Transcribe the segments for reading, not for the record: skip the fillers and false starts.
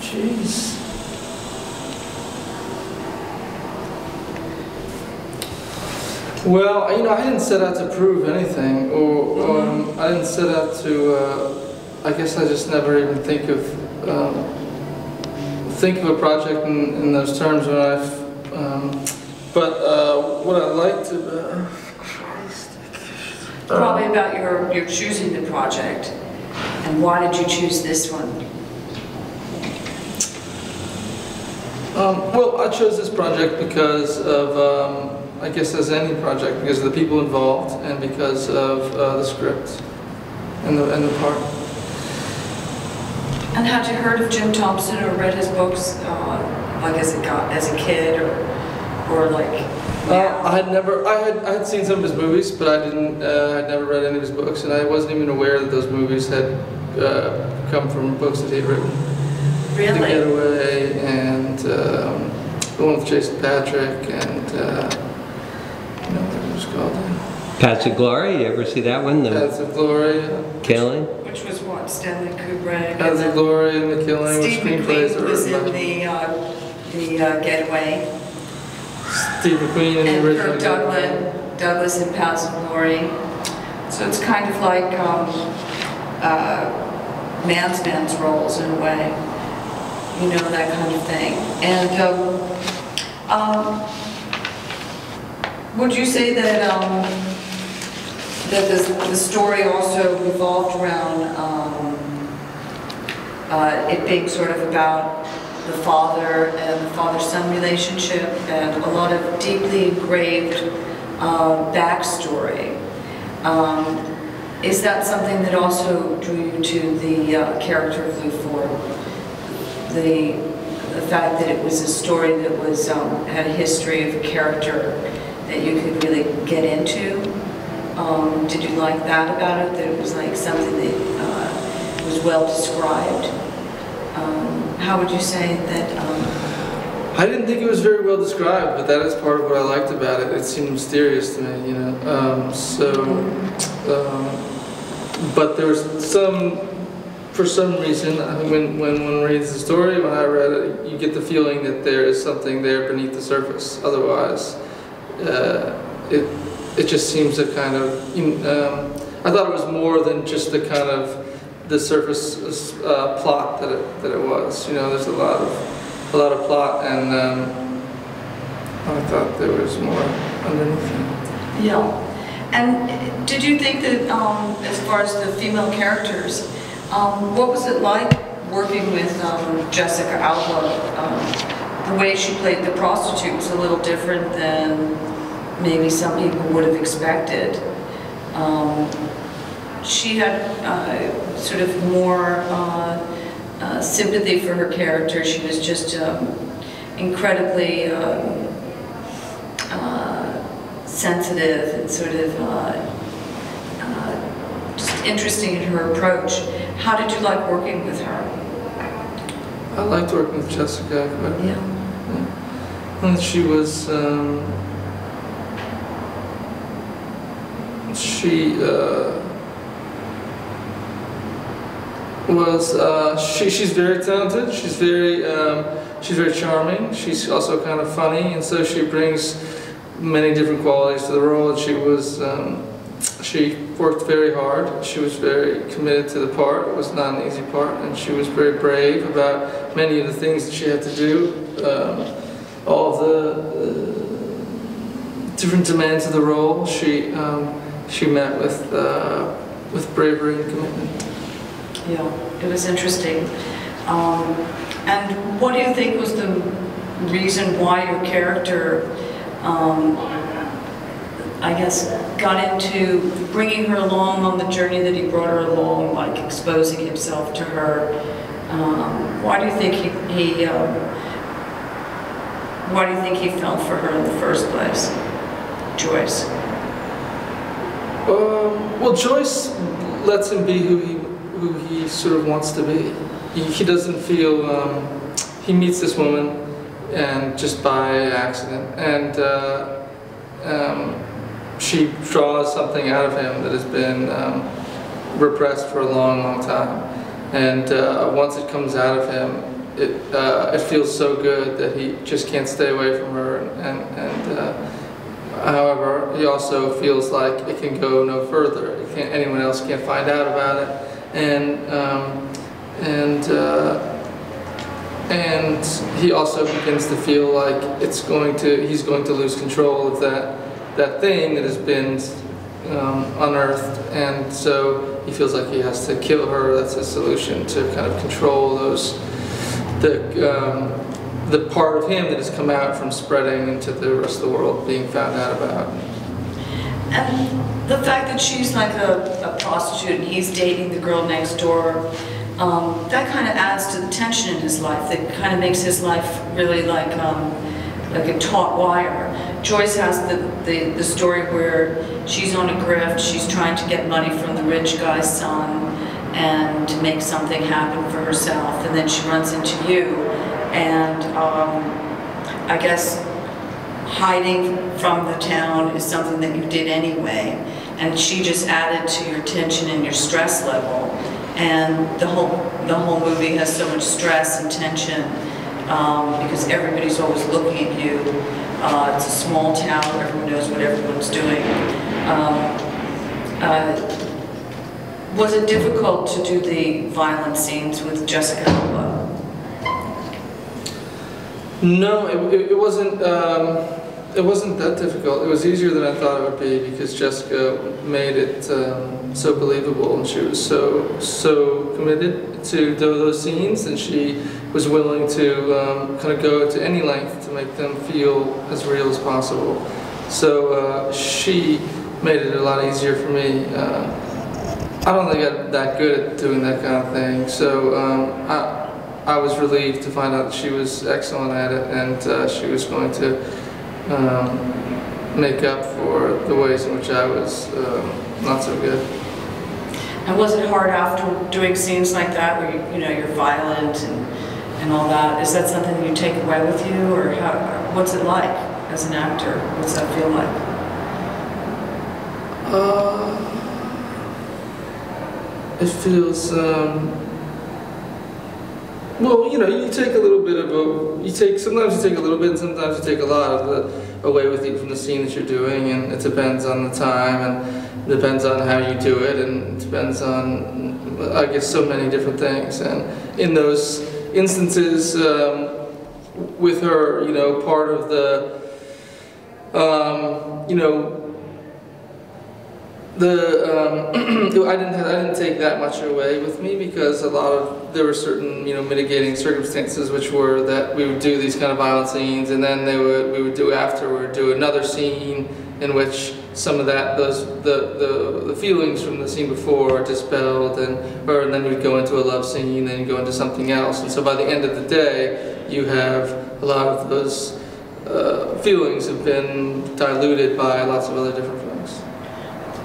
Jeez. Well, you know, I didn't set out to prove anything, or I didn't set out to. I guess I just never even think of a project in those terms when I've. But what I liked about. Probably about your choosing the project, and why did you choose this one? Well, I chose this project because of, I guess as any project, because of the people involved and because of the script and the part. And had you heard of Jim Thompson or read his books, like as a kid or like? I had seen some of his movies, but I I'd never read any of his books, and I wasn't even aware that those movies had come from books that he'd written. Really? The Getaway, and the one with Jason Patrick, and you know what it was called? Paths of Glory. You ever see that one? Paths of Glory. Killing. Which was what? Stanley Kubrick. Paths of Glory and The Killing. Steve McQueen was in the Getaway. Steve McQueen in the original. And Kirk Douglas in Paths of Glory. So it's kind of like man's roles in a way. You know, that kind of thing. And would you say that that the story also revolved around it being sort of about the father and the father-son relationship, and a lot of deeply engraved backstory? Is that something that also drew you to the character of Lou Ford? The fact that it was a story that was had a history of a character that you could really get into. Did you like that about it? That it was like something that was well described. How would you say that? I didn't think it was very well described, but that is part of what I liked about it. It seemed mysterious to me, you know. But there was for some reason, when one reads the story, when I read it, you get the feeling that there is something there beneath the surface. Otherwise, it just seems a kind of. I thought it was more than just the kind of the surface plot that it was. You know, there's a lot of plot, and I thought there was more underneath it. Yeah. And did you think that, as far as the female characters, what was it like working with Jessica Alba? The way she played the prostitute was a little different than maybe some people would have expected. She had sort of more sympathy for her character. She was just incredibly sensitive and sort of just interesting in her approach. How did you like working with her? I liked working with Jessica quite a bit. Yeah. And she was, she's very talented. She's very charming. She's also kind of funny, and so she brings many different qualities to the role. And she worked very hard. She was very committed to the part. It was not an easy part, and she was very brave about many of the things that she had to do. All of the different demands of the role, she met with bravery and commitment. Yeah, it was interesting. And what do you think was the reason why your character, I guess, got into bringing her along on the journey that he brought her along, like exposing himself to her? Why do you think he fell for her in the first place, Joyce? Well, Joyce lets him be who he sort of wants to be. He doesn't feel, he meets this woman and just by accident, and she draws something out of him that has been repressed for a long, long time. And once it comes out of him, it feels so good that he just can't stay away from her. However, he also feels like it can go no further. Anyone else can't find out about it, and he also begins to feel like he's going to lose control of that thing that has been unearthed, and so he feels like he has to kill her. That's his solution to kind of control the part of him that has come out from spreading into the rest of the world, being found out about. And the fact that she's like a prostitute and he's dating the girl next door, that kind of adds to the tension in his life. That kind of makes his life really like a taut wire. Joyce has the story where she's on a grift, she's trying to get money from the rich guy's son and to make something happen for herself, and then she runs into you, and I guess hiding from the town is something that you did anyway, and she just added to your tension and your stress level, and the whole movie has so much stress and tension because everybody's always looking at you. It's a small town, everyone knows what everyone's doing. Was it difficult to do the violent scenes with Jessica Alba? No, it wasn't. It wasn't that difficult. It was easier than I thought it would be because Jessica made it so believable, and she was so committed to those scenes, and she was willing to kind of go to any length to make them feel as real as possible. So she made it a lot easier for me. I don't think I'm that good at doing that kind of thing, so I was relieved to find out that she was excellent at it, and she was going to make up for the ways in which I was not so good. And was it hard after doing scenes like that, where you're violent and all that? Is that something you take away with you, or what's it like as an actor? What's that feel like? It feels, well, you take a little bit of sometimes you take a little bit and sometimes you take a lot of it away with you from the scene that you're doing, and it depends on the time, and it depends on how you do it, and it depends on, I guess, so many different things. And in those instances, with her, part of the, I didn't take that much away with me because there were certain mitigating circumstances, which were that we would do these kind of violent scenes, and then we would do another scene in which some of the feelings from the scene before are dispelled, and then we'd go into a love scene, then you go into something else, and so by the end of the day, you have a lot of those feelings have been diluted by lots of other different things.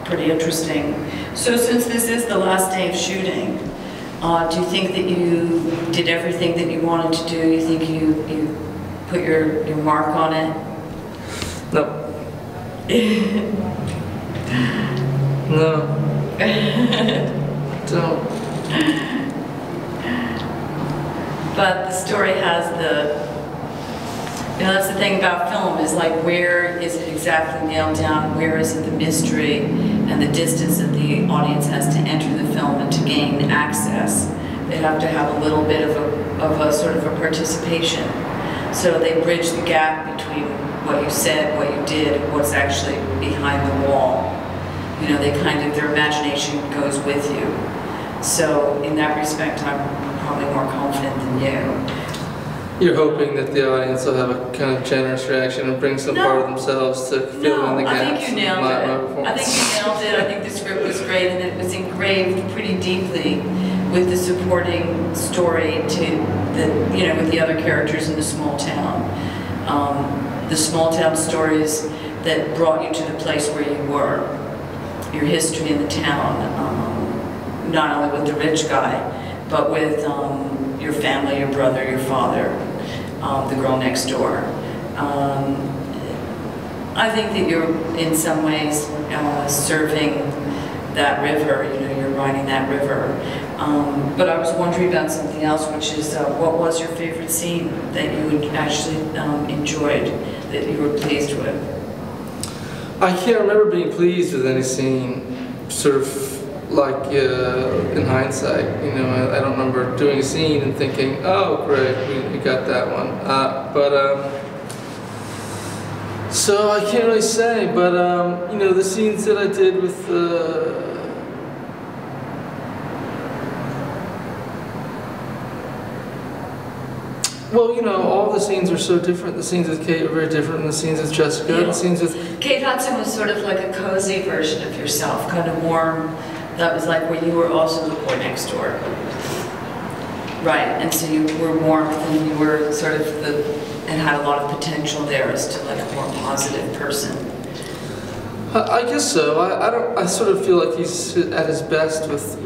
Pretty interesting. So since this is the last day of shooting, do you think that you did everything that you wanted to do? You think you put your mark on it? No. No. Don't. But the story has that's the thing about film, is like, where is it exactly nailed down? Where is it the mystery and the distance that the audience has to enter the film and to gain access? They have to have a little bit of a sort of a participation. So they bridge the gap between what you said, what you did, and what's actually behind the wall. Their imagination goes with you. So in that respect, I'm probably more confident than you. You're hoping that the audience will have a kind of generous reaction and bring some part of themselves to fill in the gaps. I think you nailed it. I think the script was great, and it was engraved pretty deeply with the supporting story with the other characters in the small town. The small town stories that brought you to the place where you were, your history in the town, not only with the rich guy, but with your family, your brother, your father, the girl next door. I think that you're in some ways serving that river, you're riding that river. But I was wondering about something else, which is what was your favorite scene that you actually enjoyed, that you were pleased with? I can't remember being pleased with any scene, sort of like in hindsight. You know, I don't remember doing a scene and thinking, oh great, we got that one. So I can't really say, but you know, the scenes that I did with well, you know, all the scenes are so different. The scenes with Kate are very different than the scenes with Jessica. Yeah. The scenes with Kate Hudson was sort of like a cozy version of yourself, kind of warm. That was like where you were also the boy next door. Right, and so you were warmth and you were sort of and had a lot of potential there as to like a more positive person. I guess so. I sort of feel like he's at his best with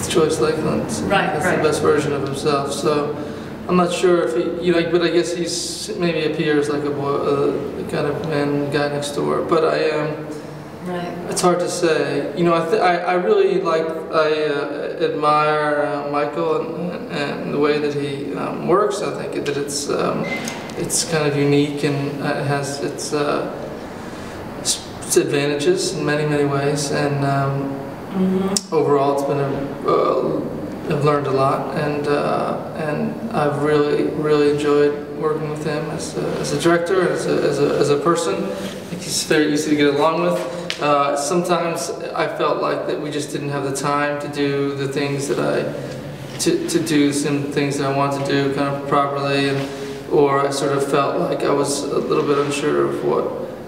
Joyce Lakeland. Right, That's right. the best version of himself. So I'm not sure if he, you know, but I guess he's maybe appears like a boy, kind of man, guy next door. But I am. Right. It's hard to say. You know, I really admire Michael and the way that he works. I think that it's kind of unique and it has its advantages in many ways. And overall, it's been I've learned a lot, and I've really enjoyed working with him as a director and as a person. I think he's very easy to get along with. Sometimes I felt like that we just didn't have the time to do the things that to do some things that I wanted to do kind of properly, or I sort of felt like I was a little bit unsure of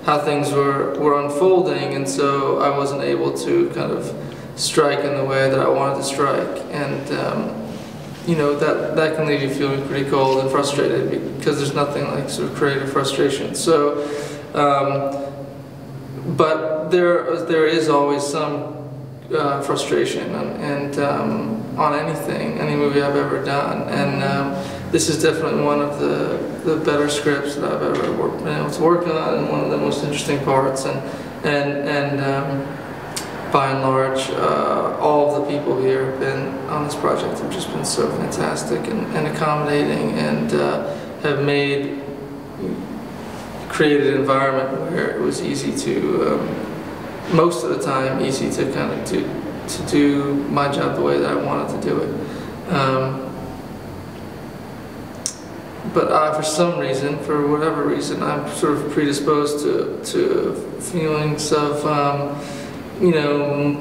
how things were unfolding, and so I wasn't able to kind of strike in the way that I wanted to strike, and you know, that can leave you feeling pretty cold and frustrated because there's nothing like sort of creative frustration. So. But there is always some frustration and on any movie I've ever done, and this is definitely one of the better scripts that I've ever been able to work on, and one of the most interesting parts. And by and large, all of the people here have been on this project have just been so fantastic and accommodating, and have created an environment where it was easy to, most of the time, easy to kind of to do my job the way that I wanted to do it. But for some reason, for whatever reason, I'm sort of predisposed to feelings of, you know,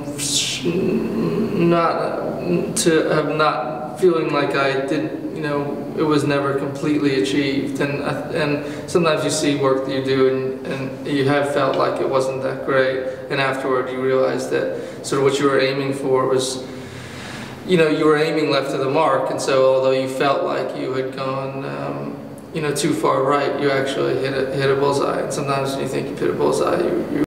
not feeling like I didn't, you know, it was never completely achieved, and sometimes you see work that you do and you have felt like it wasn't that great, and afterward you realize that sort of what you were aiming for was, you know, you were aiming left of the mark, and so although you felt like you had gone, you know, too far right, you actually hit a bullseye, and sometimes when you think you've hit a bullseye, you